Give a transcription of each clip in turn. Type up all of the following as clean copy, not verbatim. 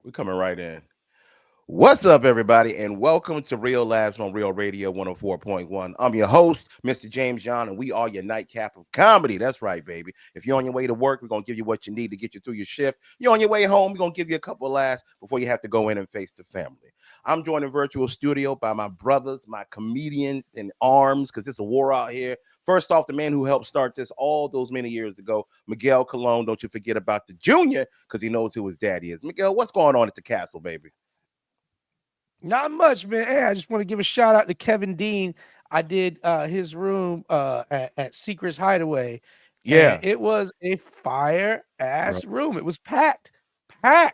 We're coming right in. What's up, everybody, and welcome to Real Labs on Real Radio 104.1. I'm your host, Mr. James John, and we are your nightcap of comedy. That's right, baby. If you're on your way to work, we're going to give you what you need to get you through your shift. You're on your way home, we're going to give you a couple of laughs before you have to go in and face the family. I'm joined in virtual studio by my brothers, my comedians in arms, because it's a war out here. First off, the man who helped start this all those many years ago, Miguel Cologne. Don't you forget about the junior, because he knows who his daddy is. Miguel, what's going on at the castle, baby? Not much, man. Hey, I just want to give a shout out to Kevin Dean. I did his room at Secrets Hideaway, and Yeah, it was a fire bro. ass room. It was packed, Yeah.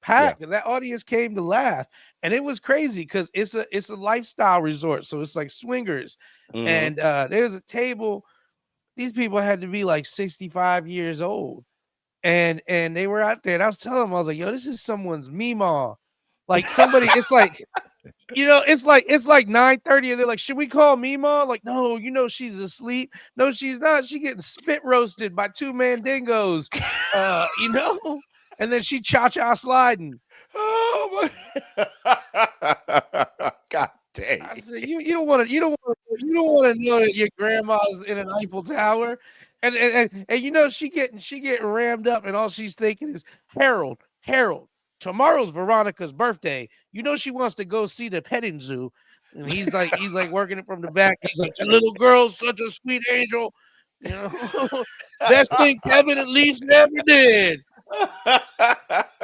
packed, and that audience came to laugh. And it was crazy because it's a lifestyle resort, so it's like swingers. Hmm. And there's a table. These people had to be like 65 years old, and they were out there. And I was telling them, I was like, "Yo, this is someone's meemaw." Like somebody, it's like it's like 9:30 and they're like, "Should we call Mima?" Like, "No, she's asleep." "No, she's not. She getting spit roasted by two mandingos." Uh, you know? And then she cha-cha sliding. Oh my God dang. I said, you don't want to know that your grandma's in an Eiffel Tower. And she getting rammed up and all she's thinking is, Harold, tomorrow's Veronica's birthday. She wants to go see the petting zoo. And he's like working it from the back. He's like, "The little girl's such a sweet angel. You know, best thing Kevin at least never did." I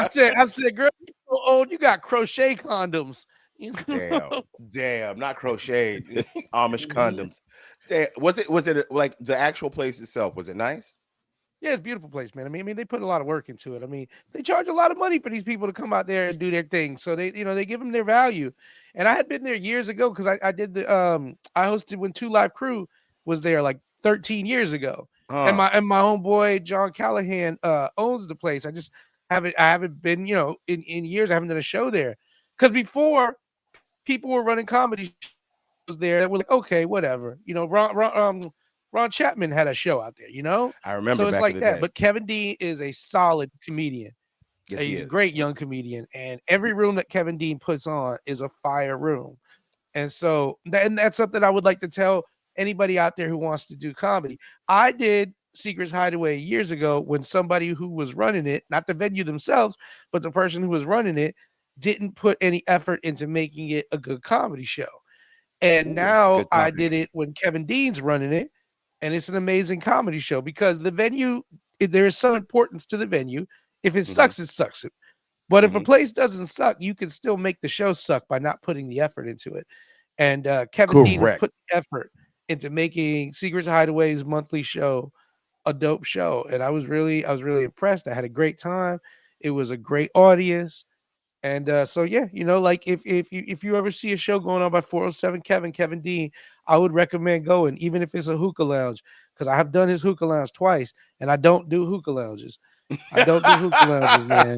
said, "Girl, you so old, you got crochet condoms." You Damn, know? damn, not crocheted Amish Mhm. condoms. Damn, was it like the actual place itself? Was it nice? Yeah, it's a beautiful place, man. I mean, they put a lot of work into it. I mean, they charge a lot of money for these people to come out there and do their thing. So they give them their value. And I had been there years ago because I did I hosted when Two Live Crew was there like 13 years ago. And Huh. my homeboy John Callahan owns the place. I haven't been, in years I haven't done a show there. Because before people were running comedy shows there that were like, okay, whatever. Ron Chapman had a show out there, I so it's remember like back in the that. But day. Kevin Dean is a solid comedian. Yes, he He's a is. great young comedian, and every room that Kevin Dean puts on is a fire room. And so, and that's something I would like to tell anybody out there who wants to do comedy. I did Secrets Hideaway years ago when somebody who was running it, not the venue themselves, but the person who was running it, didn't put any effort into making it a good comedy show. And Ooh, now good I topic. did it when Kevin Dean's running it, and it's an amazing comedy show because the venue, there is some importance to the venue. If it Hmm. sucks, it sucks. But if a Hmm. place doesn't suck, you can still make the show suck by not putting the effort into it. And Kevin Dean has Correct. put the effort into making Secrets Hideaway's monthly show a dope show, and I was really impressed. I had a great time. It was a great audience. And so yeah, like if you ever see a show going on by 407 Kevin Dean, I would recommend going, even if it's a hookah lounge, because I have done his hookah lounge twice, and I don't do hookah lounges. I don't do hookah lounges, man.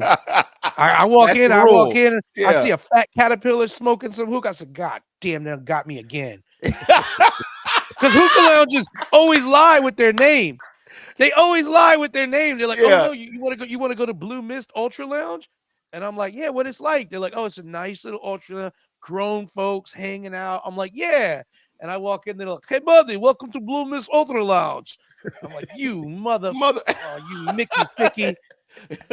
I walk That's in, the I walk rule. in, and I Yeah. see a fat caterpillar smoking some hookah. I said, "God damn, that got me again." Because hookah lounges always lie with their name. They always lie with their name. They're like, "Oh Yeah. no, you want to go? You want to go to Blue Mist Ultra Lounge?" And I'm like, "Yeah, what it's like?" They're like, "Oh, it's a nice little ultra, grown folks hanging out." I'm like, "Yeah." And I walk in, they're like, "Hey, buddy, welcome to Blue Mist Ultra Lounge." I'm like, "You mother, Mother. oh, you Mickey Ficky,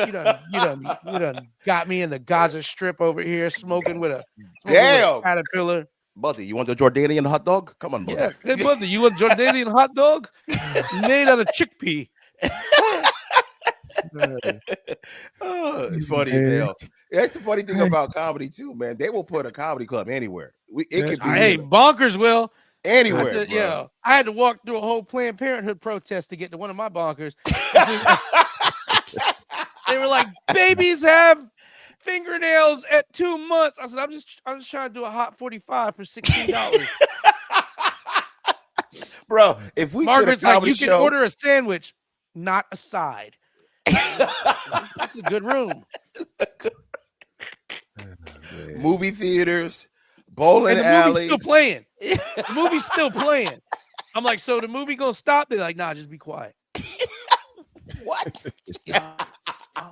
you done got me in the Gaza Strip over here, smoking with a Damn. caterpillar." Buddy, you want the Jordanian hot dog? Come on, buddy. Yeah, "Hey, buddy, you want Jordanian hot dog made out of chickpea?" Oh, it's funny as Man. hell. That's the funny thing about comedy too, man. They will put a comedy club anywhere. It That's could be Hey, bonkers will. anywhere, bro. I had to walk through a whole Planned Parenthood protest to get to one of my bonkers. This is They were like, "Babies have fingernails at 2 months." I said, I'm just trying to do a hot 45 for $16. Bro, if we did a Margaret's like, comedy "You can show, order a sandwich, not a side." This is a good room. Man. movie theaters, bowling And the movie's still alleys. playing. The movie's still playing. I'm like, "So the movie gonna stop?" They're like, "Nah, just be quiet." What? Uh,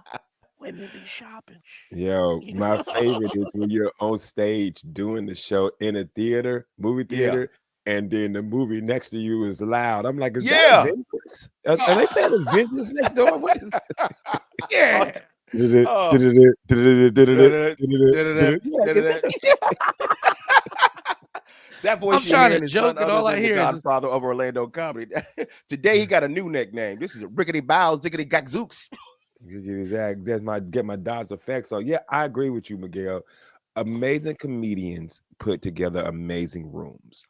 we women be shopping. Yo, You my know? favorite is when you're on stage doing the show in a theater, movie Yeah. theater, and then the movie next to you is loud. I'm like, is that Yeah. Avengers? Are they playing Avengers next door? What is Oh, Yeah. oh. You're like, is That voice I'm you're trying to hearing is none joke, and other all I than the hear is, godfather of Orlando comedy. Today he got a new nickname. This is Rickety Bow Ziggity Gagzooks. exact? That's my get my dots effect. So yeah, I agree with you, Miguel. Amazing comedians put together amazing rooms.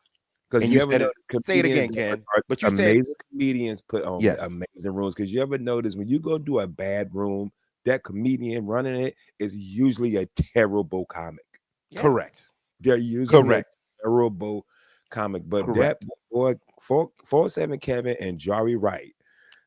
Because And you you ever said know it. Say it comedians again, that Ken. are But you said amazing comedians put on yes. amazing rooms. Because you ever notice when you go do a bad room, that comedian running it is usually a terrible comic. yeah, Correct. They're usually a Correct. terrible comic. But that Correct. boy, 447 Kevin and Jari Wright,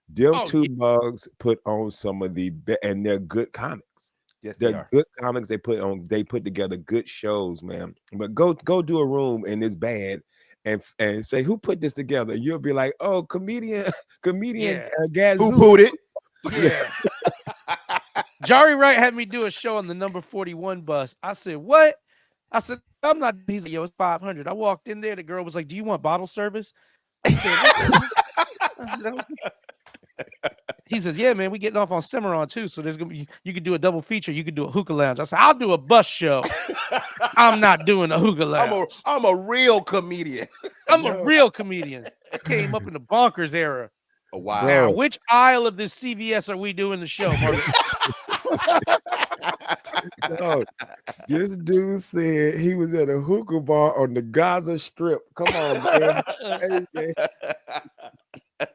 them oh two yeah, mugs put on some of and they're good comics. Yes, they They're are. good comics. They put together good shows, man. But go do a room and it's bad, and say who put this together. You'll be like, oh, comedian, comedian yeah, Who Gadzooks. put it? yeah. Jari Wright had me do a show on the number 41 bus. I said, "What?" I said, "I'm not." He's like, "Yo, it's 500." I walked in there. The girl was like, "Do you want bottle service?" I said, "What the?" I said, "That was." He says, "Yeah, man, we getting off on Cimarron too. So there's gonna be you could do a double feature. You could do a hookah lounge." I said, "I'll do a bus show. I'm not doing a hookah lounge. I'm a real comedian. I'm a Yo, real comedian." That came up in the bonkers era. Oh, Now, wow. bro. which aisle of this CVS are we doing the show, Mark? Yo, this dude said he was at a hookah bar on the Gaza Strip. Come on, man. Hey, man.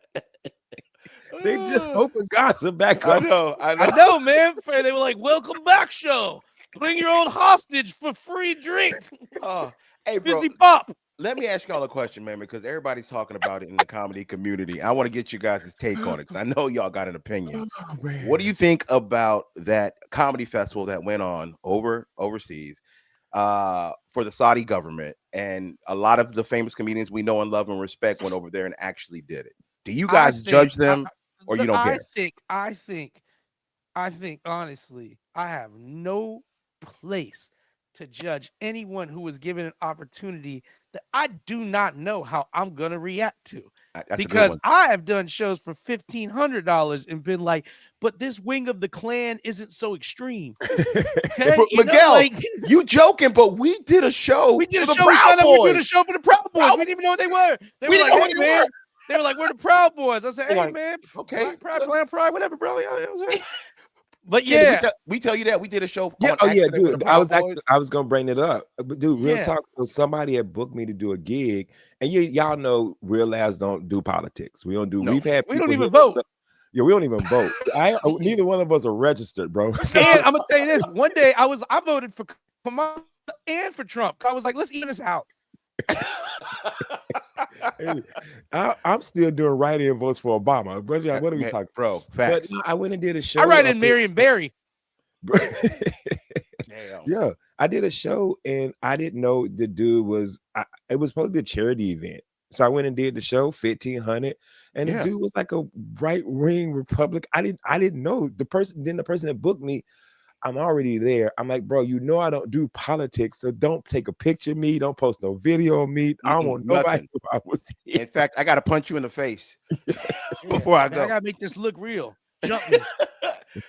They just opened Gaza back I up. know. I I know. know, man. They were like, "Welcome back, show. Bring your own hostage for free drink." Oh, hey, bro. Fizzy pop. Let me ask y'all a question, man, because everybody's talking about it in the comedy community. I want to get you guys' take on it because I know y'all got an opinion. Oh, What do man. you think about that comedy festival that went on overseas for the Saudi government? And a lot of the famous comedians we know and love and respect went over there and actually did it. Do you I guys think. judge them or you don't I care? think. I think. I think. Honestly, I have no place to judge anyone who was given an opportunity that I do not know how I'm gonna react to. That's a good Because one. I have done shows for $1,500 and been like, but this wing of the clan isn't so extreme. Hey, Okay, you know, Miguel, like you joking, but we did a show we did for a the show. We Proud found out we were doing a Boys. show for the Proud Boys. Proud, We didn't even know what they were. They we were didn't like, know "Hey, who they man." were. They were like, "We're the Proud Boys." I said, We're "Hey, like, man, okay. pride, plan, pride, whatever, bro." You know what I'm saying? But Kid, yeah, we tell you that we did a show Yeah. on Oh, yeah, accident for the dude. I Proud was actually Boys. I was gonna bring it up, but dude, real yeah. talk. So somebody had booked me to do a gig, and y'all know real ass don't do politics. We don't do. No. We've had We don't people even hit us vote. up. Yeah, we don't even vote. Mm-mm. Neither one of us are registered, bro. So And I'm gonna tell you this: one day I voted for Kamala and for Trump. I was like, let's even this out. hey, I'm still doing write-in votes for Obama. But yeah, what are we Man, talking? bro, But facts. no, I went and did a I show write up in here. Marion Barry. Damn. Yeah, I did a show and I didn't know the dude was. It was supposed to be a charity event, so I went and did the show 1,500, and the Yeah. dude was like a right wing Republic. I didn't know the person. Then the person that booked me, I'm already there. I'm like, bro, you know I don't do politics, so don't take a picture of me. Don't post no video of me. I don't want nobody Nothing. to know I was here. In fact, I got to punch you in the face Yeah, before I man, I go. gotta make this look real. Jump me.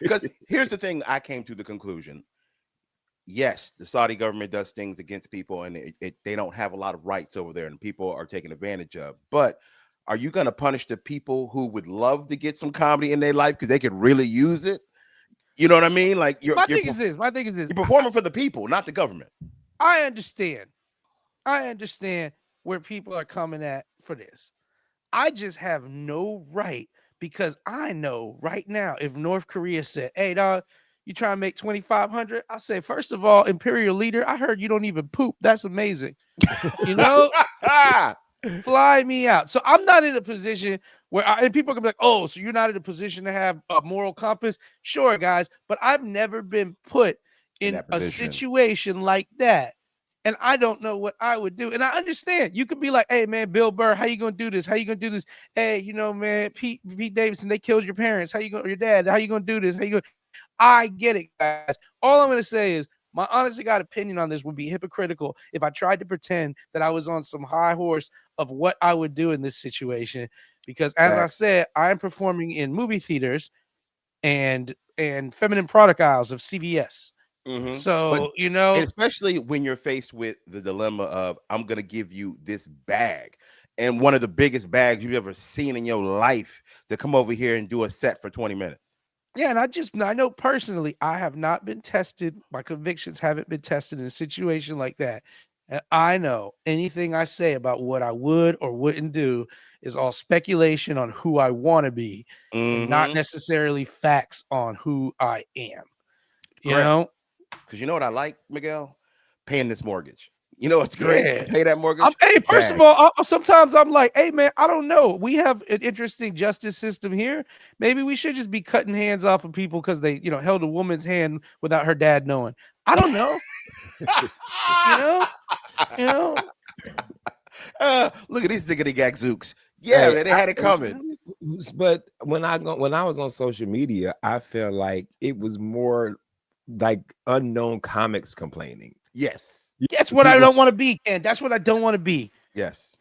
Because here's the thing, I came to the conclusion. Yes, the Saudi government does things against people, and they don't have a lot of rights over there, and people are taken advantage of. But are you going to punish the people who would love to get some comedy in their life because they could really use it? You know what I mean? Like My thing is this. My thing is this. you're performing for the people, not the government. I understand. I understand where people are coming at for this. I just have no right because I know right now if North Korea said, "Hey, dog, you try to make 2,500," I say, first of all, Imperial leader, I heard you don't even poop. That's amazing. You know, fly me out. So I'm not in a position where and people are gonna be like, "Oh, so you're not in a position to have a moral compass?" Sure, guys, but I've never been put In in that a position. situation like that. And I don't know what I would do. And I understand you could be like, "Hey man, Bill Burr, how you gonna do this? How you gonna do this? Hey, you know, man, Pete Davidson, they killed your parents. How you gonna your dad? How you gonna do this? How you gonna I get it, guys. All I'm going to say is my honest to God opinion on this would be hypocritical if I tried to pretend that I was on some high horse of what I would do in this situation. Because as I Facts. said, I'm performing in movie theaters and feminine product aisles of CVS. But So, and especially when you're faced with the dilemma of I'm gonna give you this bag and one of the biggest bags you've ever seen in your life to come over here and do a set for 20 minutes. yeah, and I know personally, I have not been tested. My convictions haven't been tested in a situation like that. And I know anything I say about what I would or wouldn't do is all speculation on who I want to be and not Mm-hmm. necessarily facts on who I am. You Correct. know? Because you know what I like, Miguel? Paying this mortgage. You know it's great to Yeah. pay that mortgage? Hey, first of Bag. all, sometimes I'm like, hey man, I don't know. We have an interesting justice system here. Maybe we should just be cutting hands off of people because they, held a woman's hand without her dad knowing. I don't know. You know, you know. Look at these ziggity gadzooks. Yeah, Hey, man, they had it coming. but when I was on social media, I felt like it was more like unknown comics complaining. Yes. That's what I People, don't want to be, Ken. That's what I don't want to be. Yes.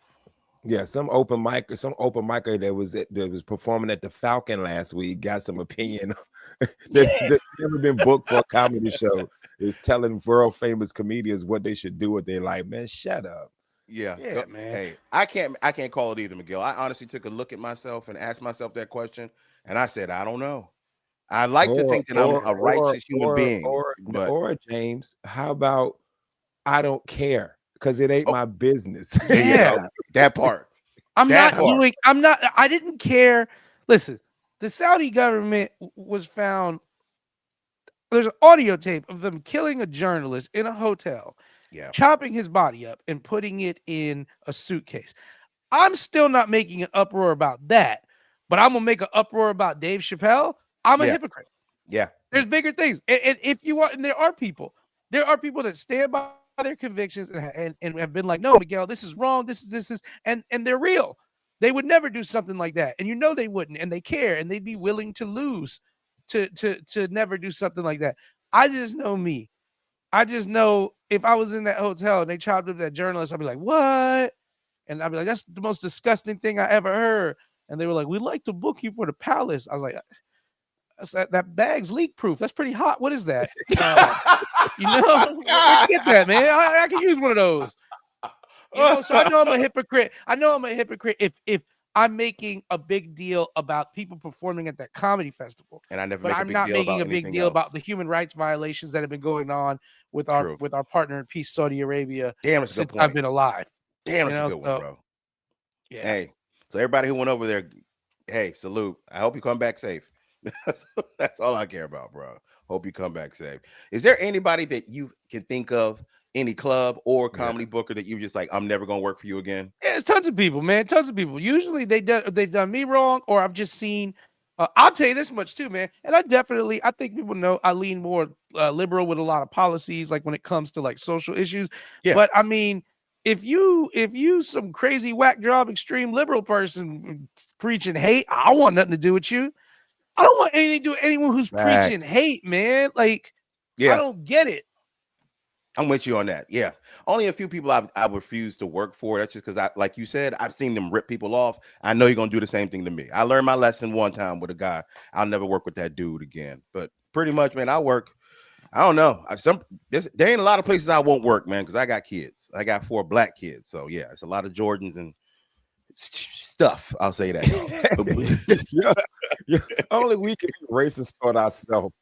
yeah, some open micer that was performing at the Falcon last week got some opinion Yeah, that's never been booked for a comedy show. Is telling world famous comedians what they should do with their life. Man, shut up. Yeah. yeah, man. Hey, I can't call it either, Miguel. I honestly took a look at myself and asked myself that question, and I said, I don't know. I like to Or think that I'm or a or righteous human or being, or but or James, how about I don't care because it ain't oh, my business. there you Yeah, go. That part. I'm That not part. doing. I'm not. I didn't care. Listen, the Saudi government was found. There's an audio tape of them killing a journalist in a hotel, Yeah. chopping his body up and putting it in a suitcase. I'm still not making an uproar about that, but I'm gonna make an uproar about Dave Chappelle. I'm a Yeah. hypocrite. Yeah. There's bigger things, and if you want, and there are people that stand by their convictions and have been like, no, Miguel, this is wrong. This is, and they're real. They would never do something like that, and they wouldn't, and they care, and they'd be willing to lose to never do something like that. I just know me. I just know if I was in that hotel and they chopped up that journalist, I'd be like, what? And I'd be like, that's the most disgusting thing I ever heard. And they were like, we'd like to book you for the palace. I was like, that bag's leak proof. That's pretty hot. What is that? Where'd you get that, man? I could use one of those. So I know I'm a hypocrite. I know I'm a hypocrite if I'm making a big deal about people performing at that comedy festival, And I never but make a I'm big not deal making about a big anything deal about else. the human rights violations that have been going on True. with our partner in peace, Saudi Arabia, Damn, that's a good since I've point. been alive. Damn, that's a good one, So bro. yeah. Hey, so everybody who went over there, hey, salute. I hope you come back safe. That's all I care about, bro. Hope you come back safe. Is there anybody that you can think of, any club or Yeah. comedy booker that you just like, I'm never gonna work for you again? Yeah, it's tons of people, man. Tons of people. Usually they've done me wrong, or I've just seen. I'll tell you this much too, man. And I think people know I lean more liberal with a lot of policies, like when it comes to like social issues. Yeah. But I mean, if you some crazy whack job extreme liberal person preaching hate, I don't want nothing to do with you. I don't want anything to do with anyone who's preaching Facts. hate, man. Like I Yeah. don't get it. I'm with you on that. Yeah. Only a few people I refuse to work for. That's just because like you said, I've seen them rip people off. I know you're gonna do the same thing to me. I learned my lesson one time with a guy. I'll never work with that dude again. But pretty much, man, I work. I don't know. There ain't a lot of places I won't work, man, because I got kids. I got 4 black kids. So yeah, it's a lot of Jordans and stuff. I'll say that. yeah, yeah. Only we can be racist toward ourselves.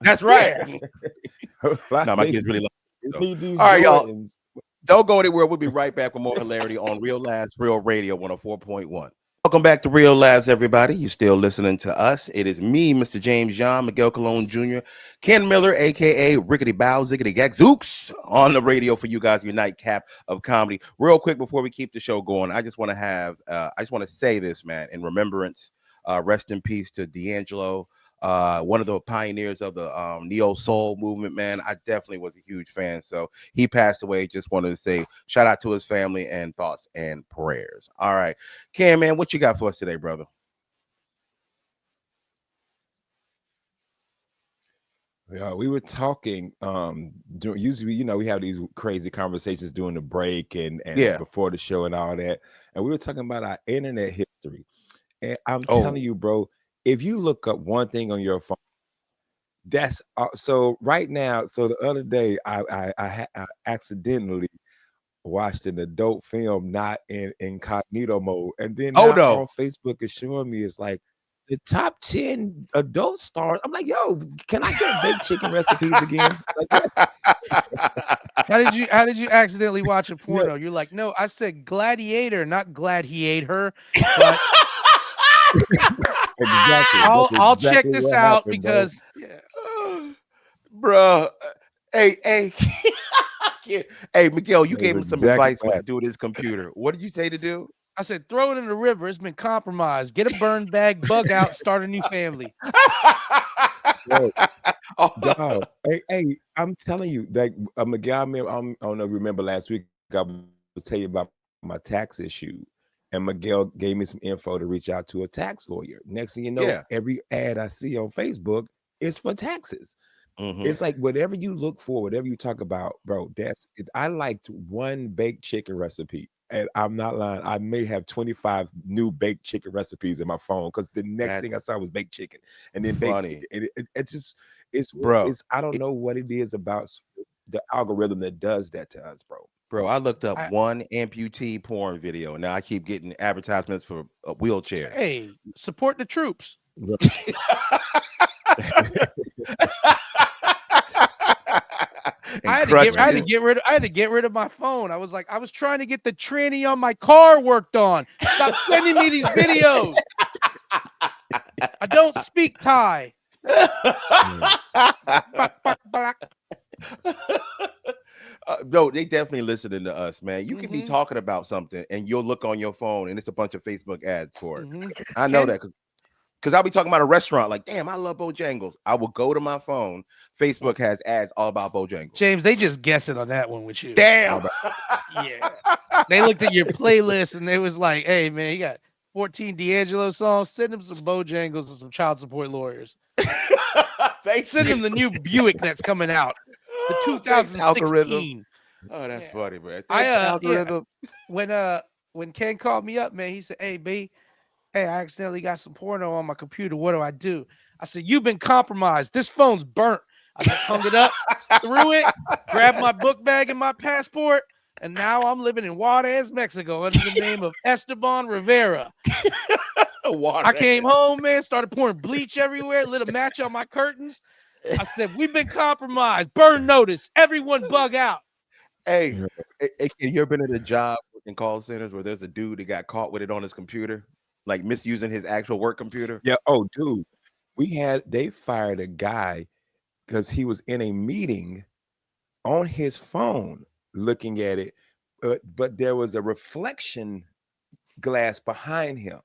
That's right. Yeah. No, my kids really love it. We So. need these All right, y'all. Jordans. Don't go anywhere. We'll be right back with more hilarity on Real Labs, Real Radio 104.1. Welcome back to Real Labs, everybody. You're still listening to us. It is me, Mr. James John, Miguel Colon Jr., Ken Miller, aka Rickety Bow, Ziggity Gadzooks, on the radio for you guys, your nightcap of comedy. Real quick before we keep the show going, I just want to say this, man, in remembrance. Rest in peace to D'Angelo, one of the pioneers of the neo soul movement, man. I definitely was a huge fan. So he passed away. Just wanted to say shout out to his family and thoughts and prayers. All right, Cam, man, what you got for us today, brother? Yeah, we were talking. Usually, we have these crazy conversations during the break and Yeah. before the show and all that. And we were talking about our internet history. And I'm telling Oh, you, bro, if you look up one thing on your phone, that's so right now. So the other day, I accidentally watched an adult film not in incognito mode, and then oh now on no. Facebook it's showing me it's like the top 10 adult stars. I'm like, yo, can I get baked chicken recipes again? Like, what? How did you accidentally watch a Yeah, porno? You're like, no, I said gladiator, not glad he ate her. But exactly. I'll That's I'll check exactly this what out happened, bro. because yeah. Bruh. Hey, hey, Miguel, you That's gave him some exactly advice what what to happened. do with his computer. What did you say to do? I said, throw it in the river. It's been compromised. Get a burn bag, bug out, start a new family. Bro, Oh, dog. Hey, I'm telling you, like Miguel, I don't know if you remember last week, I was telling you about my tax issue. And Miguel gave me some info to reach out to a tax lawyer. Next thing you know, every yeah. ad I see on Facebook is for taxes. It's Hmm. like whatever you look for, whatever you talk about, bro. That's it. I liked one baked chicken recipe, and I'm not lying. I may have 25 new baked chicken recipes in my phone because the next thing I That's saw was baked chicken, and then baked funny, chicken. And it just it's bro. it's I don't It- know what it is about the algorithm that does that to us, bro. bro, I looked up I one amputee porn video, and now I keep getting advertisements for wheelchairs. Hey, support the troops. Right. And I had to crutches. get rid of I had to get rid of my phone. I was like, I was trying to get the tranny on my car worked on. Stop sending me these videos. I don't speak Thai. Yeah. Bak, bak, bak. No, they definitely listening to us, man. You can be Mm-hmm. talking about something and you'll look on your phone and it's a bunch of Facebook ads for it. Mm-hmm. I know Ken, that because I'll be talking about a restaurant like, damn, I love Bojangles. I will go to my phone. Facebook has ads all about Bojangles. James, they just guessing on that one with you. How Damn. about Yeah. They looked at your playlist and they was like, hey man, you got 14 D'Angelo songs. Send him some Bojangles and some child support lawyers. Thanks. Send him the new Buick that's coming out, the Thanks, algorithm. 2016. Oh, that's Yeah. funny, man. I Thanks, yeah, algorithm. when Ken called me up, man, he said, "Hey, B, hey, I accidentally got some porno on my computer. What do I do?" I said, "You've been compromised. This phone's burnt." I just hung it up, threw it, grabbed my book bag and my passport, and now I'm living in Juarez, Mexico, under the name of Esteban Rivera. I Water. came home, man, started pouring bleach everywhere, lit a match on my curtains. I said, "We've been compromised. Burn notice. Everyone bug out." Hey, yeah. have you ever been at a job in call centers where there's a dude that got caught with it on his computer, like misusing his actual work computer? Yeah. Oh, dude, they fired a guy because he was in a meeting on his phone looking at it, but there was a reflection glass behind him.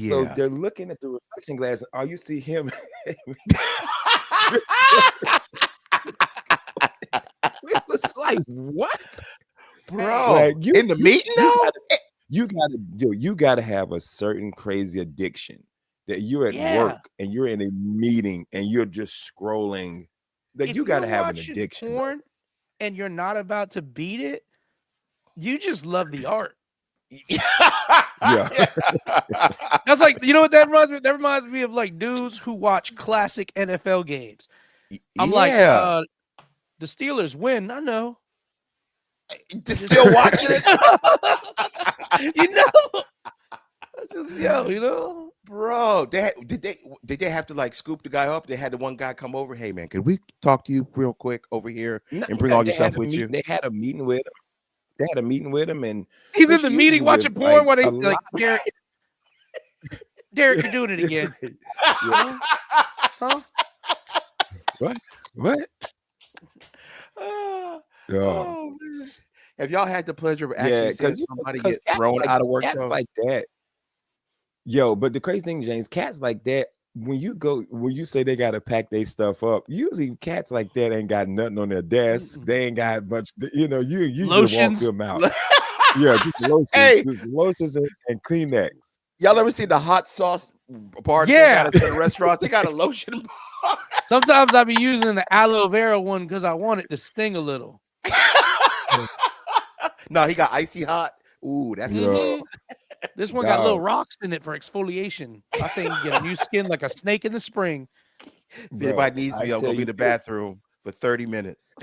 So Yeah. they're looking at the reflection glass, and all you see him. It was like, what? Hey, Like Bro, in the meeting you though? gotta you gotta have a certain crazy addiction that you're at yeah. work and you're in a meeting and you're just scrolling. Like If you gotta you're have an watching addiction, bro. porn and you're not about to beat it, you just love the art. Yeah. Yeah. That's like, you know what that reminds me? That reminds me of like dudes who watch classic NFL games. I'm like, Yeah. the Steelers win. I know. I Just just, still watching it? you know, I just you know. Bro, did they have to like scoop the guy up? They had the one guy come over. Hey man, can we talk to you real quick over here No, and bring yeah, all your stuff with you? they had a meeting with him. They had a meeting with him, and He's in which the meeting usually with watching porn like while they a lot. like Derek, you're doing it It's again. like, yeah, Huh? Huh? what? What? Ah, Yeah, oh man. Have y'all had the pleasure of yeah, actually seeing somebody because get thrown out of work cats though? like that. Yo, but the crazy thing, James, cats like that. When you say they gotta pack their stuff up, usually cats like that ain't got nothing on their desk. Mm-mm. They ain't got much. You just walk Lotions. them out. Yeah, Hey, just lotions and Kleenex. y'all ever seen the hot sauce bar that they got Yeah. at certain restaurants? They got a lotion bar. Sometimes I be using the aloe vera one because I want it to sting a little. No, he got icy hot. Ooh, that's the Yo, one. Mhm. This one got little dog, rocks in it for exfoliation. I think you get a new skin like a snake in the spring. If bro. anybody needs I me, I'm tell gonna be in you the this. bathroom for 30 minutes.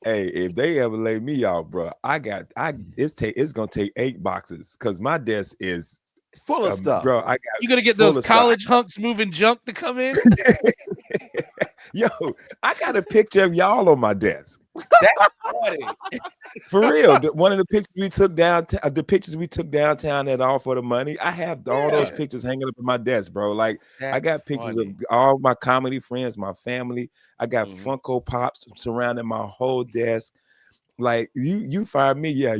If they ever lay me out, bro, it's gonna take 8 boxes because my desk is Full of stuff. bro. I got You gonna get those full of stuff. college hunks moving junk to come in? Yo, I got a picture of y'all on my desk. That's funny. For real, one of the pictures we took the pictures we took downtown at All for the Money. I have all those Yeah, pictures hanging up in my desk, bro. Like I that's got pictures of funny. all my comedy friends, my family. I got Mhm. Funko Pops surrounding my whole desk. Like you fired me, yeah.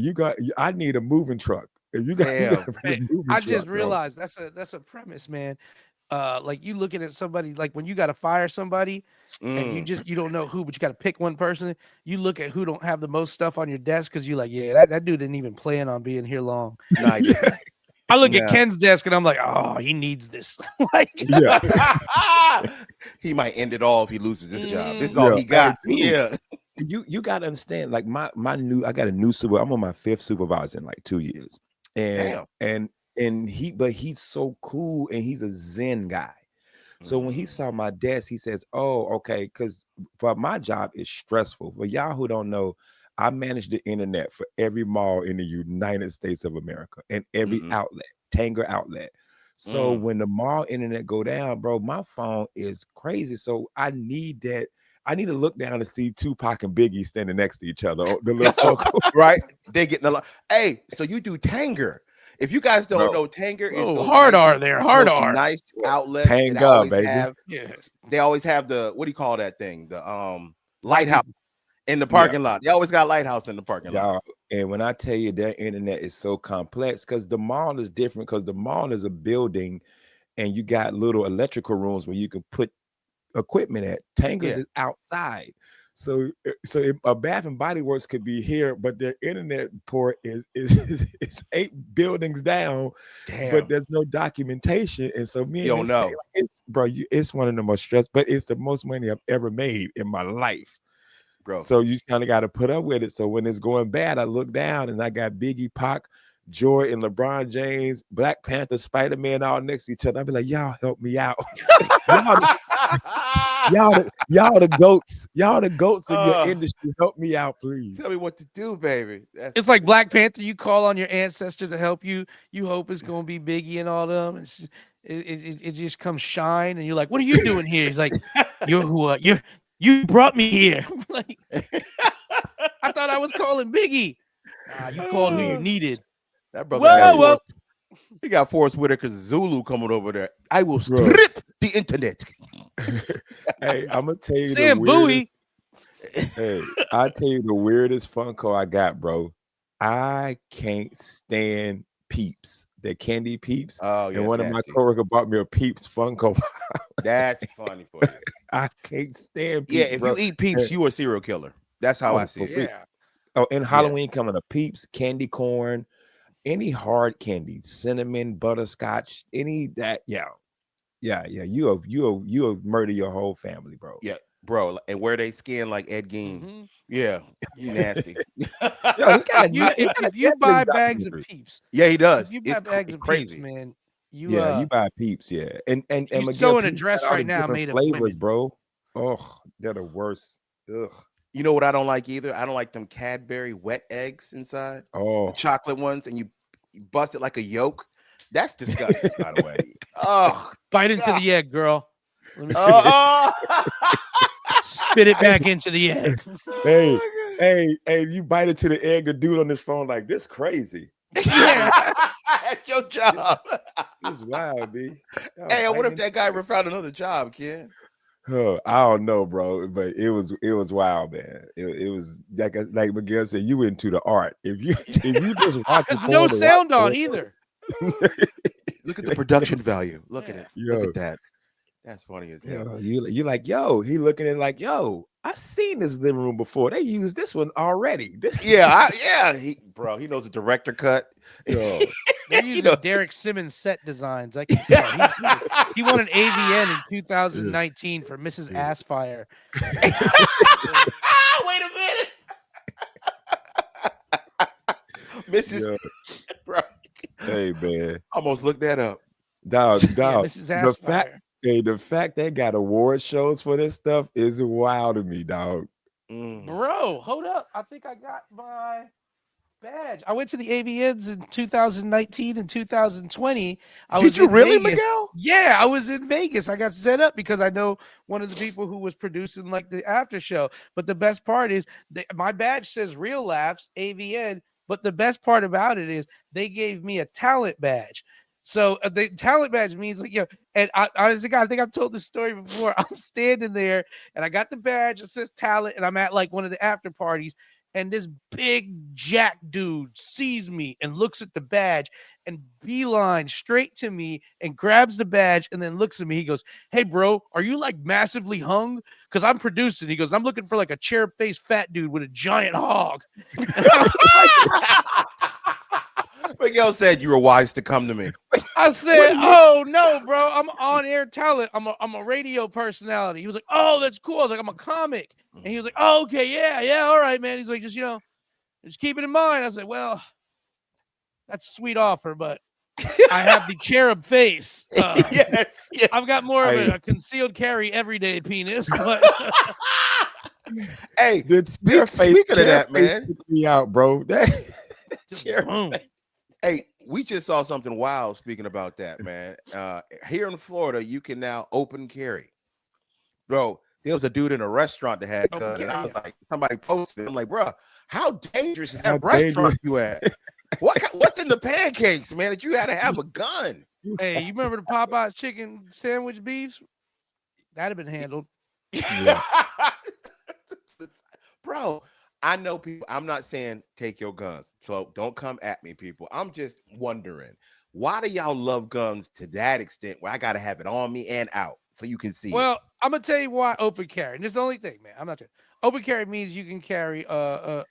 I need a moving truck. If you got Hell, to rent Hey, a moving I truck, just bro. realized that's a premise, man. Like you looking at somebody, like when you got to fire somebody and mm, you don't know who, but you got to pick one person. You look at who don't have the most stuff on your desk because you like, yeah, that dude didn't even plan on being here long. no, I Yeah, didn't. I look at No. Ken's desk and I'm like, oh, he needs this. Like, yeah, He might end it all if he loses this job. This mhm. is all yeah. he Hey, got. dude, Yeah. you gotta understand. Like my new, I got a new super. I'm on my 5th supervisor in like 2 years, and Damn. and and but he's so cool and he's a Zen guy. So when he Mm, saw my desk, he says, "Oh, okay." Because but my job is stressful. For y'all who don't know, I manage the internet for every mall in the United States of America and every mm-mm, outlet, Tanger outlet. So mm. when the mall internet go down, bro, my phone is crazy. So I need that. I need to look down and see Tupac and Biggie standing next to each other. The little photo, Right? They getting a lot. Hey, so you do Tanger. If you guys don't bro. know, Tanger is Oh, hard R there, hard those R. nice outlets that Tanga, always baby. have. Yeah. They always have the what do you call that thing? The White lighthouse people. in the Yeah. parking lot. They always got lighthouse in the parking lot. Y'all, and when I tell you their internet is so complex, because the mall is different, because the mall is a building and you got little electrical rooms where you can put equipment at. Tangas Yeah. is outside. A Bath and Body Works could be here, but their internet port is 8 buildings down, but Damn. there's no documentation. And so me You and don't Miss Taylor, know, it's one of the most stress, but it's the most money I've ever made in my life. bro. So you kind of got to put up with it. So when it's going bad, I look down and I got Biggie, Pac, Joy, and LeBron James, Black Panther, Spider Man all next to each other. I'd be like, y'all help me out. y'all, the, y'all the goats of your uh, industry. Help me out, please. tell me what to do, baby. That's It's like Black Panther. You call on your ancestors to help you. You hope it's gonna be Biggie and all them. It just comes shine, and you're like, "What are you doing here?" He's like, "You're who? You brought me here." Like, I thought I was calling Biggie. Nah, you called who you Uh, needed. that brother got Whoa, Hey, whoa. Forrest. He got Forrest Whitaker's Zulu coming over there. I will bro. strip the internet. Hey, I'm gonna tell you the Sam weirdest. Bowie. Hey, I tell you the weirdest Funko I got, bro. I can't stand Peeps, the candy Peeps. Oh And yes, one of my nasty. coworkers bought me a Peeps Funko. That's funny for you. I can't stand Yeah, Peeps, if bro. you eat peeps, And- you a serial killer. That's how I oh, see for it. real. Yeah. Oh, and Yeah. Halloween coming to Peeps, candy corn, any hard candy, cinnamon, butterscotch, any that, yeah. Yeah. You'll murder your whole family, bro. Yeah, bro. And where they skin like Ed Gein. Hmm. Yeah, you nasty. Yo, he got a If you Netflix buy bags of documentary. Peeps, Yeah, he if does. you buy It's bags of Peeps, crazy. man, you Yeah, you buy Peeps, yeah. And you Miguel, sewing a Peeps dress got all the right now different made of flavors, women. bro. Oh, they're the worst. Ugh. You know what I don't like either? I don't like them Cadbury wet eggs inside, the Oh, chocolate ones, and you bust it like a yolk. That's disgusting, by the way. Oh, Bite into God. the egg, girl. Let me see it. Oh, Spit it back into the egg. hey, oh my hey, you bite into the egg, the dude on his phone like this crazy. Yeah. God. At your This, job. this wild, B. Y'all Hey, what biting if into that guy the ever found another job, kid? Huh, I don't know, bro, but it was wild, man. It was like Miguel said, you into the art. If you just watching No porn to watch sound on porn, either. Look at the production value. Look at Yeah. it. Look yo, at that. That's funny as hell. Yo, you like, yo, he looking at it like, yo, I seen this living room before. They used this one already. This, Bro, he knows the director cut. yo, They're You know. using Derek Simmons set designs. I can tell. He won an AVN in yeah, 2019 for Mrs. yeah. Assfire. Wait a minute, Mrs. Yo, Bro, hey man, almost looked that up. dog, Yeah, dog. Mrs. The fact, Assfire. hey, the fact they got award shows for this stuff is wild to me, dog. Mm. Bro, hold up. I think I got my badge. I went to the AVNs in 2019 and 2020. I Did was you in really, Vegas. Miguel? Yeah, I was in Vegas. I got set up because I know one of the people who was producing like the after show. But the best part is my badge says Real Laughs AVN. But the best part about it is they gave me a talent badge. So the talent badge means like, and I think I've told this story before. I'm standing there and I got the badge that says talent, and I'm at like one of the after parties, and this big jack dude sees me and looks at the badge and beeline straight to me and grabs the badge and then looks at me. He goes, "Hey, bro, are you like massively hung? Because I'm producing." He goes, "I'm looking for like a cherub-faced fat dude with a giant hog." And I was like, Miguel said you were wise to come to me. I said, "Oh no, bro, I'm on air talent. I'm a radio personality." He was like, "Oh, that's cool." I was like, "I'm a comic," and he was like, "Oh, okay, yeah, all right, man." He's like, "Just keep it in mind." I said, "Well, that's a sweet offer, but I have the cherub face. Yes, yes. I've got more of Hey. a concealed carry everyday penis." But Hey, Dude, speaking speaking of that, man. took me out, bro. That boom. Hey, we just saw something wild. Speaking about that, man. Here in Florida, you can now open carry, bro. There was a dude in a restaurant that had a Open gun, and I carry, was like, somebody posted it. I'm like, bro, how dangerous is how that restaurant dangerous. you at? What's in the pancakes, man? That you had to have a gun? Hey, you remember the Popeyes chicken sandwich beefs? That'd have been handled. Yeah. Bro, I know people. I'm not saying take your guns, so don't come at me, people. I'm just wondering, why do y'all love guns to that extent where I gotta have it on me and out so you can see it? Well, I'm gonna tell you why open carry. And this is the only thing, man. I'm not. Open carry means you can carry a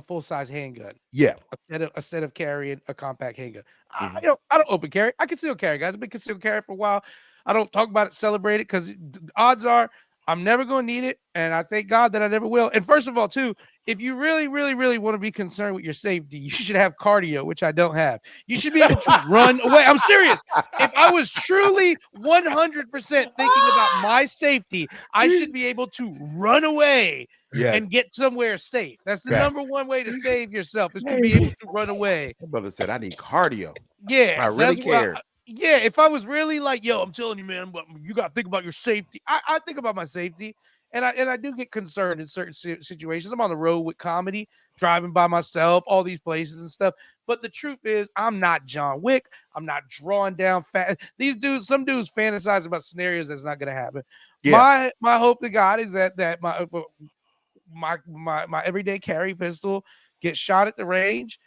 full size handgun Yeah. instead of carrying a compact handgun. Mhm. I don't open carry. I conceal carry, guys. I've been concealed carry for a while. I don't talk about it, celebrate it, because odds are I'm never going to need it, and I thank God that I never will. And first of all, too, if you really, really, really want to be concerned with your safety, you should have cardio, which I don't have. You should be able to run away. I'm serious. If I was truly 100% thinking about my safety, I should be able to run away Yes. and get somewhere safe. That's the Facts. number one way to save yourself, is to be able to run away. My brother said I need cardio. Yeah, I so really that's why. care. Yeah, if I was really like, yo, I'm telling you, man, but you got to think about your safety. I think about my safety, and I do get concerned in certain situations. I'm on the road with comedy, driving by myself, all these places and stuff. But the truth is, I'm not John Wick. I'm not drawing down fat. These dudes, some dudes fantasize about scenarios that's not going to happen. Yeah. My hope to God is that my everyday carry pistol gets shot at the range,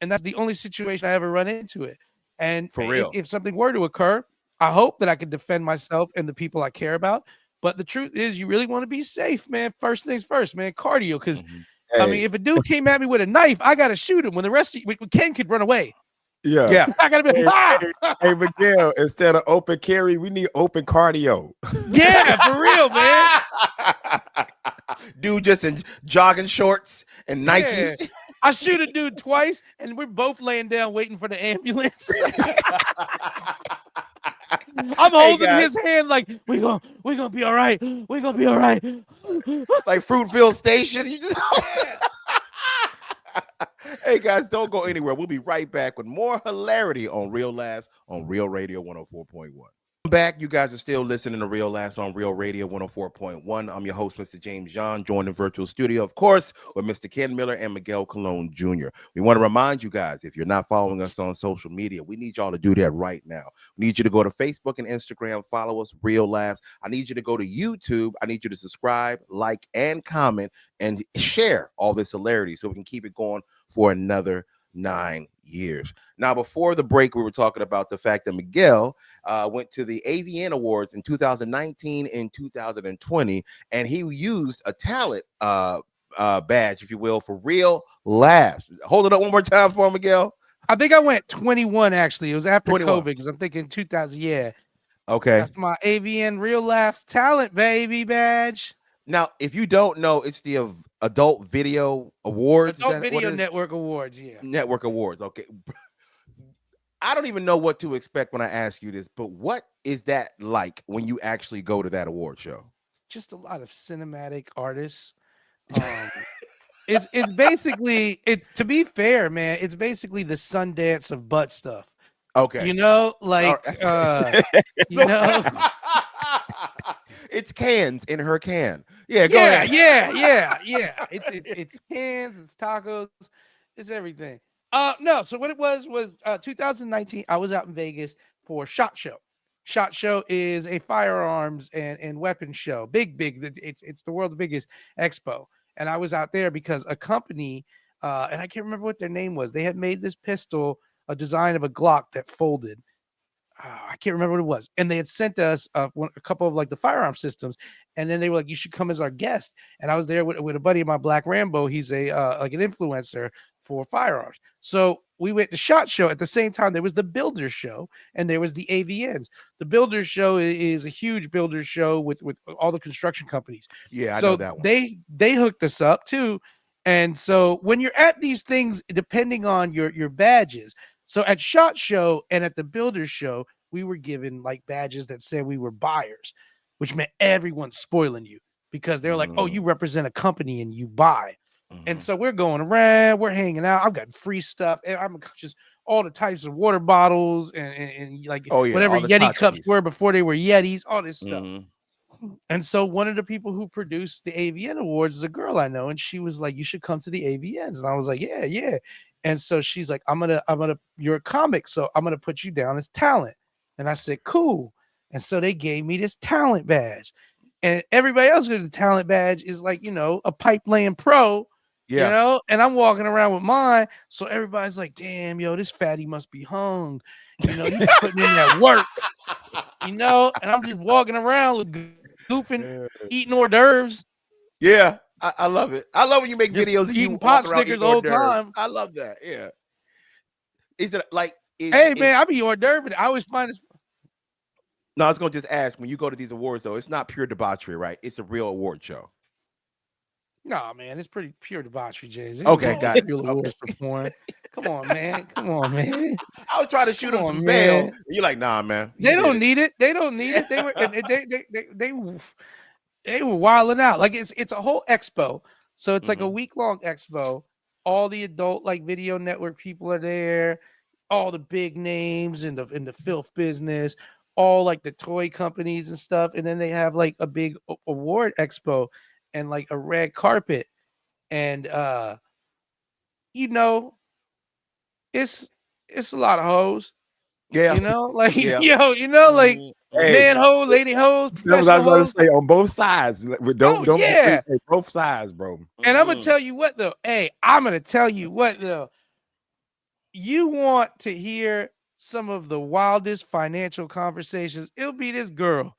and that's the only situation I ever run into it. And For real. if something were to occur, I hope that I can defend myself and the people I care about. But the truth is, you really want to be safe, man. First things first, man. Cardio, because Mhm. I mean, if a dude came at me with a knife, I gotta shoot him. When the rest of Ken could run away, Yeah. Yeah. I gotta be Hey, hey, Miguel, instead of open carry, we need open cardio. yeah, for real, man. Dude just in jogging shorts and Yeah. Nikes. I shoot a dude twice, and we're both laying down waiting for the ambulance. I'm holding his hand like we gonna be all right. We gonna be all right. Like Fruitville Station. You just Hey guys, don't go anywhere. We'll be right back with more hilarity on Real Laughs on Real Radio 104.1. Back, you guys are still listening to Real Laughs on Real Radio 104.1. I'm your host, Mr. James John, joined in virtual studio, of course, with Mr. Ken Miller and Miguel Colon Jr. We want to remind you guys, if you're not following us on social media, we need y'all to do that right now. We need you to go to Facebook and Instagram, follow us, Real Laughs. I need you to go to YouTube. I need you to subscribe, like, and comment, and share all this hilarity so we can keep it going for another 9 years. Now, before the break, we were talking about the fact that Miguel went to the AVN Awards in 2019 and 2020, and he used a talent badge, if you will, for real laughs. Hold it up one more time for Miguel. I think I went 21 actually. It was after 21. COVID because I'm thinking 2000. Yeah, Okay. that's my AVN Real Laughs Talent Baby badge. Now, if you don't know, it's the Adult Video Awards. Is Adult that what Video it is? Network Awards. Yeah. Network Awards. Okay. I don't even know what to expect when I ask you this, but what is that like when you actually go to that award show? Just a lot of cinematic artists. Um, it's basically to be fair, man, it's basically the Sundance of butt stuff. Okay. You know, All like right. you know, It's cans in her can. Yeah, go yeah, ahead. yeah. It's cans, it's tacos, it's everything. No, so what it was 2019. I was out in Vegas for SHOT Show. SHOT Show is a firearms and weapons show. Big. It's the world's biggest expo. And I was out there because a company, and I can't remember what their name was. They had made this pistol, a design of a Glock that folded. I can't remember what it was. And they had sent us a couple of like the firearm systems. And then they were like, you should come as our guest. And I was there with a buddy of my, Black Rambo. He's a like an influencer for firearms. So we went to SHOT Show at the same time. There was the Builders Show and there was the AVNs. The Builders Show is a huge builders show with all the construction companies. Yeah, I know So that one. they hooked us up too. And so when you're at these things, depending on your badges, so at SHOT Show and at the Builders Show, we were given like badges that said we were buyers, which meant everyone's spoiling you because they're like, oh, you represent a company and you buy. And so we're going around, we're hanging out. I've got free stuff. And I'm just all the types of water bottles and like whatever all the Yeti cups tchotchkes. were before they were Yetis, all this stuff. Mhm. And so one of the people who produced the AVN Awards is a girl I know, and she was like, "You should come to the AVNs." And I was like, "Yeah." And so she's like, "I'm gonna, you're a comic, so I'm gonna put you down as talent." And I said, "Cool." And so they gave me this talent badge, and everybody else with the talent badge is like, a pipe laying pro, Yeah. And I'm walking around with mine, so everybody's like, "Damn, yo, this fatty must be hung," he's putting in that work, and I'm just walking around goofing, eating hors d'oeuvres, Yeah. I love it. I love when you make just videos of you eating pot walking around stickers eating the hors whole d'oeuvres. time. I love that. Yeah. Is it like Hey man, I be hors d'oeuvre. I always find this. No, I was gonna just ask, when you go to these awards though, it's not pure debauchery, right? It's a real award show. Nah, man, it's pretty pure debauchery, Jay. Okay, got it. Real awards for porn. Come on, man. I was trying to shoot Come him on, some bail. man. You're like, nah, man. They don't need it. They don't need it. They were they were wilding out. Like it's a whole expo. So it's like a week-long expo. All the adult like video network people are there, all the big names in the filth business, all like the toy companies and stuff. And then they have like a big award expo and like a red carpet. And you know, it's a lot of hoes. Yeah. Like Yeah. like Hey, man hoe, lady hoes, that was what I professional was about to hoes. say on both sides. Don't Oh be afraid yeah. to say both sides, bro. And I'm gonna tell you what though. Hey, I'm gonna tell you what though. You want to hear some of the wildest financial conversations? It'll be this girl.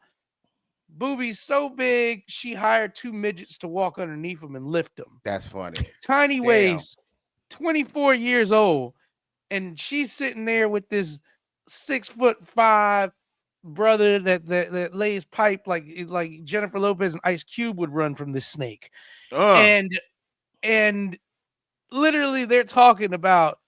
Boobies so big, she hired two midgets to walk underneath them and lift them. That's funny. Tiny Damn. waist, 24 years old, and she's sitting there with this 6'5" brother that lays pipe like Jennifer Lopez and Ice Cube would run from this snake. And literally they're talking about,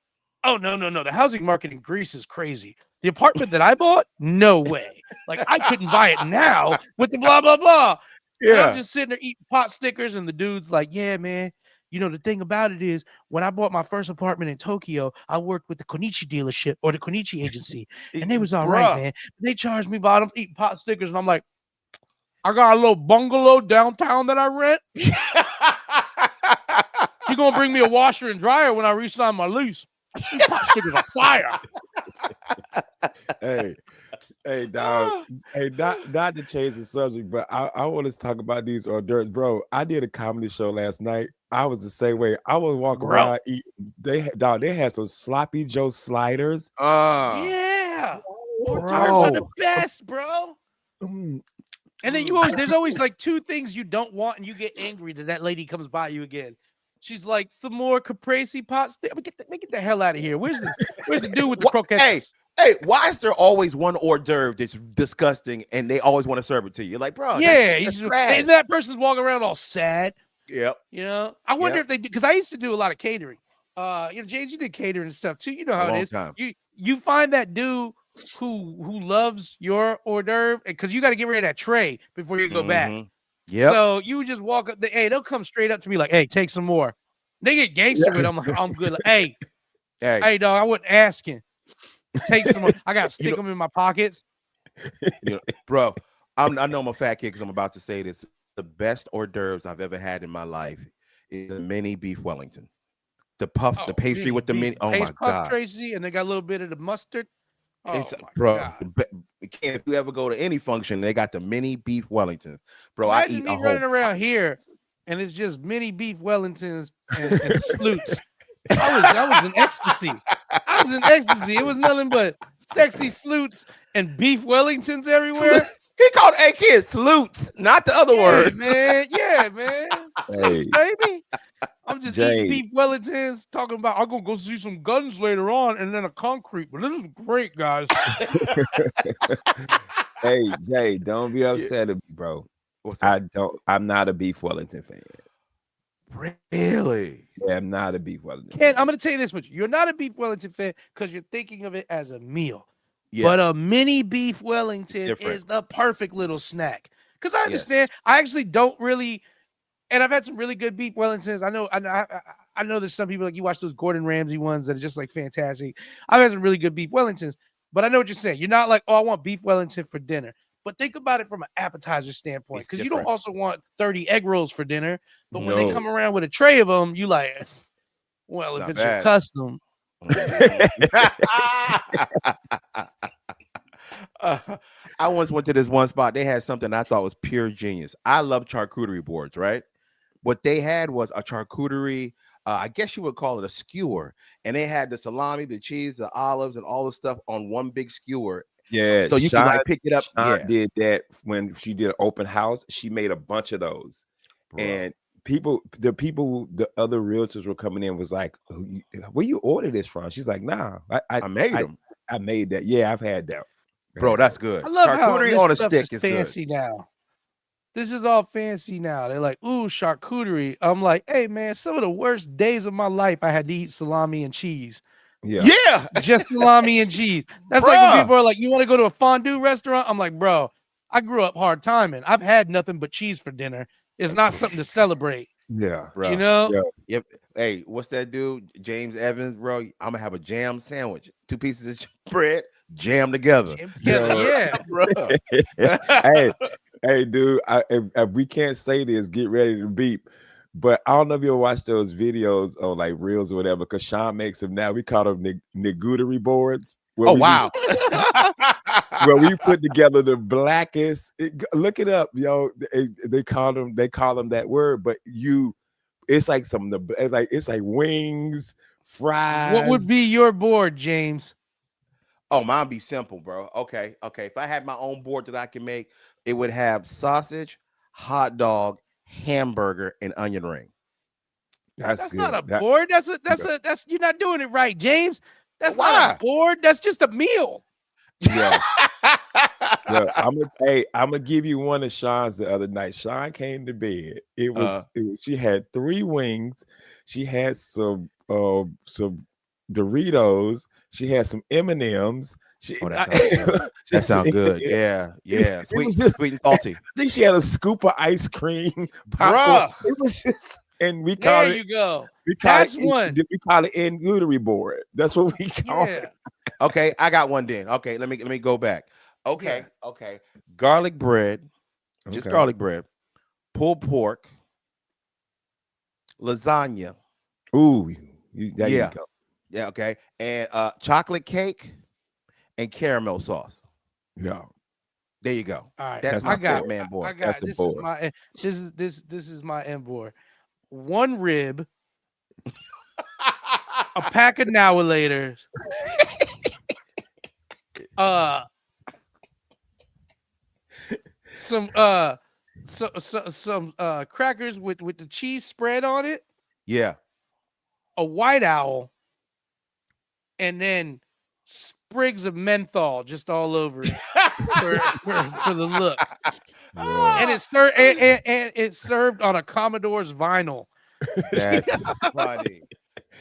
oh no, the housing market in Greece is crazy. The apartment that I bought, no way. Like I couldn't buy it now with the blah blah blah. And I'm just sitting there eating pot stickers, and the dude's like, yeah, man. The thing about it is, when I bought my first apartment in Tokyo, I worked with the Konichi dealership or the Konichi agency, and they was all right, man. They charged me bottom eating pot stickers, and I'm like, I got a little bungalow downtown that I rent. She gonna bring me a washer and dryer when I re-sign my lease. These pot stickers are fire. Hey, Hey, dog. Ah, Hey, not to change the subject, but I want to talk about these hors d'oeuvres, bro. I did a comedy show last night. I was the same way. I would walk bro. around eat. They had some sloppy Joe sliders. uh, Yeah, hors I d'oeuvres are was, the bro. best, bro. mm, And then Mm. there's always like two things you don't want, and you get angry that lady comes by you again. She's like, some more caprese pots. Get the hell out of here. Where's the dude with the What? Hey, croquettes? hey, why is there always one hors d'oeuvre that's disgusting and they always want to serve it to you? You're like, bro, Yeah, that's and trash. that person's walking around all sad. Yep, I wonder yep. if they do, because I used to do a lot of catering. James, you did catering and stuff too. You know A how it long is. time. You find that dude who loves your hors d'oeuvre, because you got to get rid of that tray before you go back. Mm-hmm. Yep. So you just walk up. Hey, they'll come straight up to me like, "Hey, take some more." They get gangster with. I'm like, I'm good. Like, Hey, hey, dog, I wasn't asking. Take some more. I got to you stick know, them in my pockets. bro, I know I'm a fat kid because I'm about to say this. The best hors d'oeuvres I've ever had in my life is the mini beef Wellington. The Oh, pastry mini with the beef mini. Oh my paste puff, God. Tracy, and they got a little bit of the mustard. Oh It's my bro. god! If you ever go to any function, they got the mini beef Wellingtons. Bro, I Imagine eat a me running whole around here, and it's just mini beef Wellingtons and sloots. I was in ecstasy. I was in ecstasy. It was nothing but sexy sloots and beef Wellingtons everywhere. he called A kids salutes, not the other Yeah, words. man. Yeah, man. Sloots, hey, baby. I'm just eating Jay, beef Wellingtons, talking about I'm gonna go see some guns later on, and then a concrete. But this is great, guys. hey, Jay, don't be Yeah. upset at me, bro. What's up? I'm not a beef Wellington fan. Really? Yeah, I'm not a beef Wellington Ken, fan. I'm gonna tell you this much: you're not a beef Wellington fan because you're thinking of it as a meal. Yeah, But a mini beef it's Wellington different. is the perfect little snack. Because I Yes. understand, I actually don't really, and I've had some really good beef Wellingtons. I know there's some people like you watch those Gordon Ramsay ones that are just like fantastic. I've had some really good beef Wellingtons, but I know what you're saying. You're not like, oh, I want beef Wellington for dinner. But think about it from an appetizer standpoint, It's because you don't different. also want 30 egg rolls for dinner. But when they No. come around with a tray of them, you like, well, It's if not it's your bad. custom, Mhm. Uh, I once went to this one spot. They had something I thought was pure genius. I love charcuterie boards, right? What they had was a charcuterie. I guess you would call it a skewer, and they had the salami, the cheese, the olives, and all the stuff on one big skewer, Yeah, so you can like pick it up. Sean Yeah, did that when she did an open house. She made a bunch of those, bro. and the other realtors were coming in was like, "Where you order this from?" She's like, "Nah, I made I, them, I made that. Yeah, I've had that. I bro. had That's those. I good. love how Charcuterie this on a stuff is stick is good. fancy now. This is all fancy now. They're like, ooh, charcuterie. I'm like, hey, man, some of the worst days of my life, I had to eat salami and cheese. Yeah, Yeah, Just salami and cheese. That's like when bruh. people are like, you want to go to a fondue restaurant? I'm like, bro, I grew up hard timing. I've had nothing but cheese for dinner. It's not something to celebrate, yeah, you Bro. know? yeah. Yep. Hey, what's that dude? James Evans, bro. I'm gonna have a jam sandwich. Two pieces of bread, jam together. Jam together. Yo, Yeah. Bro. hey, hey, dude. If we can't say this, get ready to beep. But I don't know if you ever watch those videos on like reels or whatever, because Sean makes them now. We call them nigutery boards, where Oh we just wow. where we put together the blackest. Look it up, yo. They call them that word, but it's like it's like wings, What would fries. be your board, James? Oh, mine be simple, bro. Okay, okay. If I had my own board that I can make, it would have sausage, hot dog, hamburger, and onion ring. That's That's not good. a board. That's you're not doing it right, James. That's not a Why? board. That's just a meal. Yeah. Yeah, I'm gonna give you one of Sean's the other night. Sean came to bed. She had 3 wings. She had some Doritos. She had some M&Ms. She Oh, that sounds good. That sounds good. it Yeah, yeah. was Sweet, just sweet and salty. I think she had a scoop of ice cream, popcorn. Bruh. It was just and There you go. That's one. we call it angouterie board. That's what we call it. Yeah. Okay, I got one then. Okay, let me go back. Yeah. Okay, okay. Garlic bread, just Okay. garlic bread, pulled pork, lasagna. Ooh, there you Yeah, go. yeah, okay. And chocolate cake and caramel sauce. Yeah, There you go. All right, That's that's my a fat board. man I board. got That's a this is board. my this is my M board. One rib, a pack of nowalators, uh, some some crackers with the cheese spread on it, Yeah. a white owl, and then sprigs of menthol just all over it for the look. Yeah. And it's served and it's served on a Commodore's vinyl. That's funny.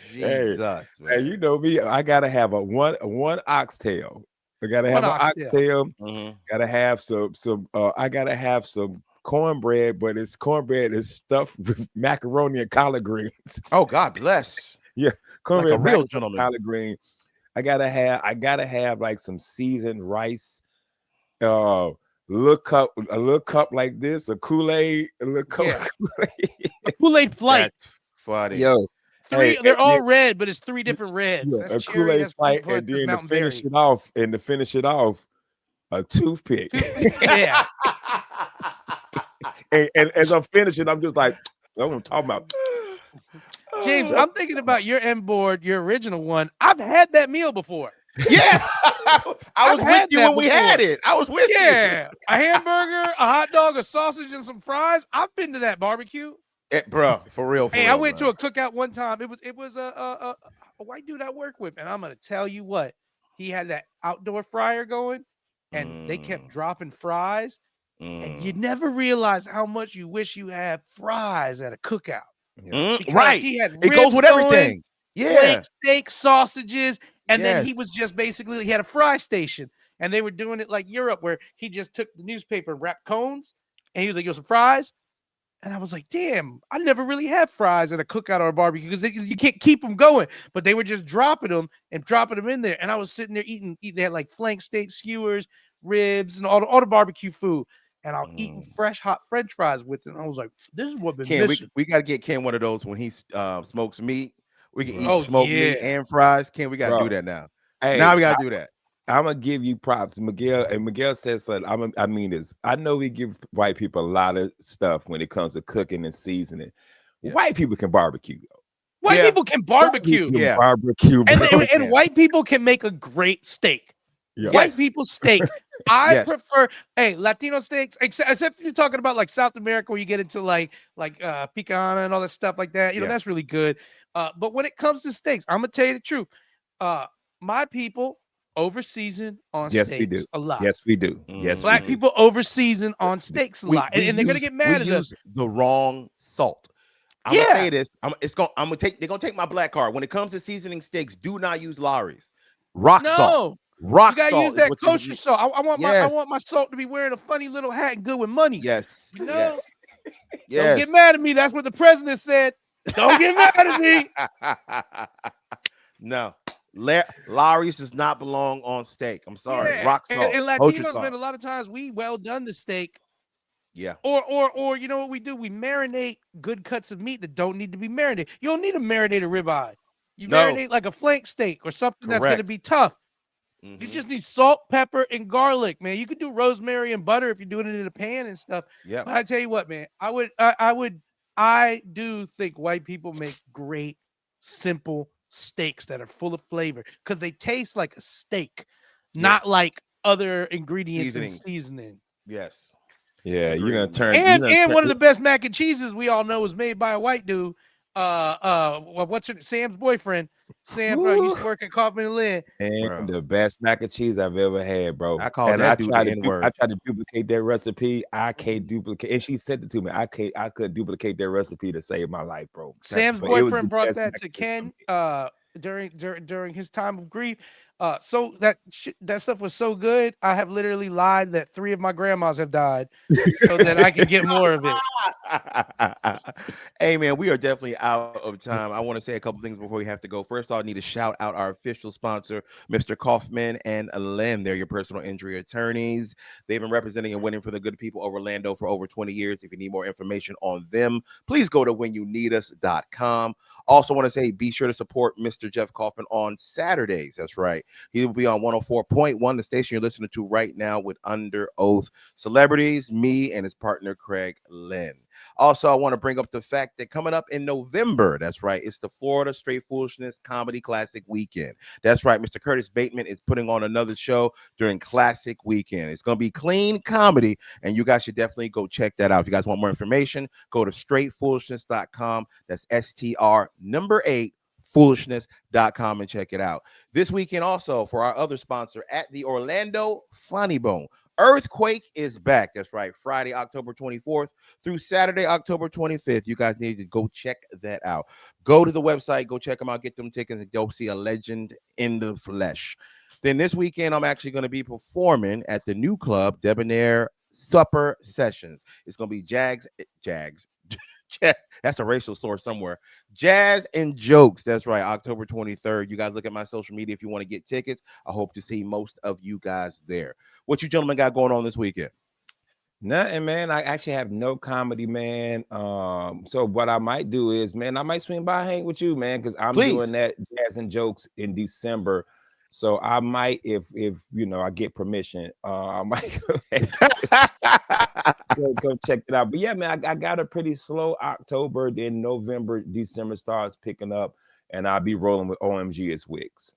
Hey, Jesus, hey, man. you know me. I gotta have a one oxtail. I gotta One have an oxtail. oxtail. Mhm. Gotta have some. I gotta have some cornbread, but it's cornbread is stuffed with macaroni and collard greens. Oh, God bless. Yeah, Like a cornbread, real macaroni, and gentleman. collard green. I gotta have like some seasoned rice. A little cup like this, a Kool-Aid, a little cup Yeah. of Kool-Aid. A Kool-Aid flight. That's funny. Yo, hey, Three, and they're all then red, but it's three different reds. yeah, That's a cherry, Kool-Aid that's fruit flight, punch, and that's then mountain berry. to finish it off, a toothpick. Toothpick. Yeah. And as I'm finishing, I'm just like, that's what I'm talking about. James, I'm thinking about your M board, your original one. I've had that meal before. Yeah. I I've was with had you that when we had before. it. I was with you. Yeah. A hamburger, a hot dog, a sausage, and some fries. I've been to that barbecue. Bro, for real, Hey, I went bro. to a cookout one time. It was a white dude I work with, and I'm gonna tell you what, he had that outdoor fryer going, and they kept Mm, dropping fries, and you mm, never realize how much you wish you had fries at a cookout Yeah. because right. he had It goes ribs with going, everything. Yeah. flank steak, sausages, and then Yes. he was just basically he had a fry station, and they were doing it like Europe, where he just took the newspaper, wrapped cones, and he was like, "Yo, some fries." And I was like, damn, I never really had fries at a cookout or a barbecue because you can't keep them going. But they were just dropping them and dropping them in there. And I was sitting there eating. They had like flank steak skewers, ribs, and all the barbecue food. And I was eating Mm. fresh, hot French fries with it. And I was like, this is what I've been Ken, missing. we got to get Ken one of those when he smokes meat. We can eat Bro, Oh, smoked meat yeah. and fries. Ken, we got to do bro. that now. Hey, Now we got to do that. I'm gonna give you props, Miguel. And Miguel says something. I mean this. I know we give white people a lot of stuff when it comes to cooking and seasoning. Yeah. White people can barbecue. White Yeah. people can barbecue. Yeah. Barbecue, And, bro. and, Yeah. and white people can make a great steak. Yeah. White Yes. people steak. I Yes. prefer Latino steaks, except if you're talking about like South America where you get into like picana and all that stuff like that. You know, Yeah. that's really good. But when it comes to steaks, I'm gonna tell you the truth. My people over season on Yes, we do. steaks a lot. Yes, we do. Yes, we Black do. people over season on Yes, we do. steaks a lot. And they're gonna get We mad at us. use the wrong salt. I'm gonna Yeah. say this. They're gonna take my black card. When it comes to seasoning steaks, do not use Lawry's. Rock salt. No. Rock You gotta salt use is that what you would kosher use. salt. I want Yes. my salt to be wearing a funny little hat and good with money. Yes. You know? Yes. Don't Yes. get mad at me. That's what the president said. Don't get mad at me. No. Lawry's does not belong on steak. I'm sorry. Yeah. Rock salt. And Kosher Latinos, salt. man, a lot of times we well done the steak. Yeah. Or you know what we do? We marinate good cuts of meat that don't need to be marinated. You don't need to marinate a ribeye. You No. marinate like a flank steak or something that's gonna Correct. be tough. You Mhm. just need salt, pepper, and garlic, man. You could do rosemary and butter if you're doing it in a pan and stuff. Yeah. But I tell you what, man, I do think white people make great, simple steaks that are full of flavor because they taste like a steak, not Yes. like other ingredients and Seasonings. seasoning. Yes. Yeah, you're gonna Agreed. turn. And one of the best mac and cheeses we all know is made by a white dude. What's her Sam's boyfriend? Sam used to work at Kaufman and Lynn. Bro. and the best mac and cheese I've ever had, bro. I call And that dude the I N-word. tried to duplicate that recipe. I can't duplicate. And she sent it to me. I couldn't duplicate that recipe to save my life, bro. Sam's But it was boyfriend the brought best that mac to and cheese Ken during his time of grief. So that stuff was so good. I have literally lied that 3 of my grandmas have died so that I can get more of it. Hey man, we are definitely out of time. I want to say a couple things before we have to go. First, I need to shout out our official sponsor, Mr. Kaufman and Lynn. They're your personal injury attorneys. They've been representing and winning for the good people of Orlando for over 20 years. If you need more information on them, please go to whenyouneedus.com. Also want to say be sure to support Mr. Jeff Kaufman on Saturdays. That's right. He will be on 104.1, the station you're listening to right now with Under Oath Celebrities, me and his partner, Craig Lynn. Also, I want to bring up the fact that coming up in November, that's right, it's the Florida Straight Foolishness Comedy Classic Weekend. That's right, Mr. Curtis Bateman is putting on another show during Classic Weekend. It's going to be clean comedy, and you guys should definitely go check that out. If you guys want more information, go to straightfoolishness.com. That's STR number 8 foolishness.com and check it out. This weekend also for our other sponsor at the Orlando Funny Bone. Earthquake is back. That's right. Friday, October 24th through Saturday, October 25th. You guys need to go check that out. Go to the website, go check them out, get them tickets, and go see a legend in the flesh. Then this weekend, I'm actually going to be performing at the new club, Debonair Supper Sessions. It's going to be Jags. That's a racial slur somewhere. Jazz and Jokes. That's right. October 23rd. You guys look at my social media if you want to get tickets. I hope to see most of you guys there. What you gentlemen got going on this weekend? Nothing, man. I actually have no comedy, man. So what I might do is, man, I might swing by hang with you, man, because I'm Please. doing that Jazz and Jokes in December. So I might, if I get permission, I might go, go check it out. But yeah, man, I got a pretty slow October. Then November, December starts picking up, and I'll be rolling with OMG as Wigs.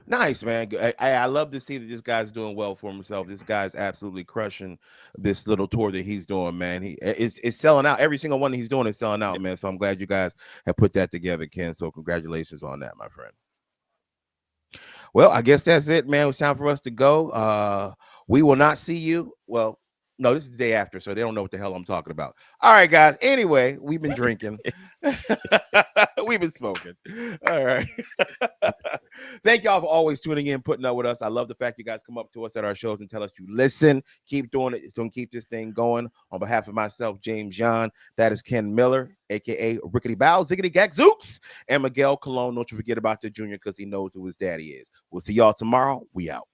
Nice, man. I love to see that this guy's doing well for himself. This guy's absolutely crushing this little tour that he's doing, man. It's selling out. Every single one that he's doing is selling out, man. So I'm glad you guys have put that together, Ken. So congratulations on that, my friend. Well, I guess that's it, man. It's time for us to go. We will not see you. Well, no, this is the day after, so they don't know what the hell I'm talking about. All right, guys. Anyway, we've been drinking. We've been smoking. All right. Thank y'all for always tuning in, putting up with us. I love the fact you guys come up to us at our shows and tell us you listen. Keep doing it. So keep this thing going. On behalf of myself, James John, that is Ken Miller, aka Rickety Bow, Ziggity Gagzooks, and Miguel Colon. Don't you forget about the junior because he knows who his daddy is. We'll see y'all tomorrow. We out.